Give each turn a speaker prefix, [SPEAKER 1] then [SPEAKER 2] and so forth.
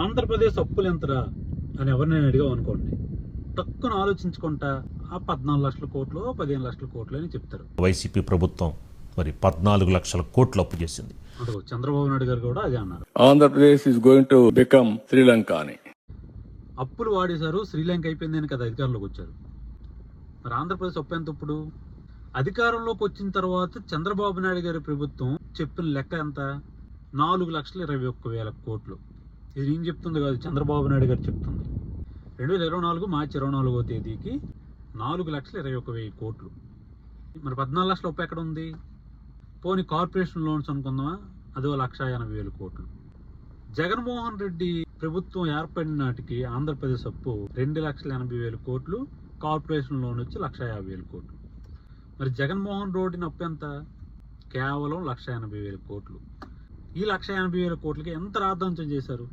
[SPEAKER 1] ఆంధ్రప్రదేశ్ అప్పులు ఎంతరా అని ఎవరిని అడిగావు అనుకోండి, తక్కువ ఆలోచించుకుంటా ఆ 14 లక్షల కోట్లు 15 లక్షల కోట్లు అని చెప్తారు.
[SPEAKER 2] వైసీపీ ప్రభుత్వం మరి 14 లక్షల కోట్లు అప్పు చేసింది.
[SPEAKER 1] అటు చంద్రబాబు నాయుడు గారు కూడా అదే అన్నారు.
[SPEAKER 3] Andhra Pradesh is going to become Sri Lanka అని.
[SPEAKER 1] అప్పులు వాడేశారు, శ్రీలంక అయిపోయిందని కదా అధికారంలోకి వచ్చారు. మరి ఆంధ్రప్రదేశ్ అప్పు ఎంత ఇప్పుడు? అధికారంలోకి వచ్చిన తర్వాత చంద్రబాబు నాయుడు గారి ప్రభుత్వం చెప్పిన లెక్క ఎంత? 4,21,000 కోట్లు. ఇది నేను చెప్తుంది కాదు, చంద్రబాబు నాయుడు గారు చెప్తుంది. 2024 మార్చి 24వ తేదీకి 4,21,000 కోట్లు. మరి 14 లక్షల అప్పు ఎక్కడ ఉంది? పోనీ కార్పొరేషన్ లోన్స్ అనుకుందామా, అదో 1,80,000 కోట్లు. జగన్మోహన్ రెడ్డి ప్రభుత్వం ఏర్పడిన నాటికి ఆంధ్రప్రదేశ్ అప్పు 2,80,000 కోట్లు, కార్పొరేషన్ లోన్ వచ్చి 1,50,000 కోట్లు. మరి జగన్మోహన్ రెడ్డి అప్పు ఎంత? కేవలం 1,80,000 కోట్లు. ఈ 1,80,000 కోట్లకి ఎంత రాద్ధాంతం చేశారు?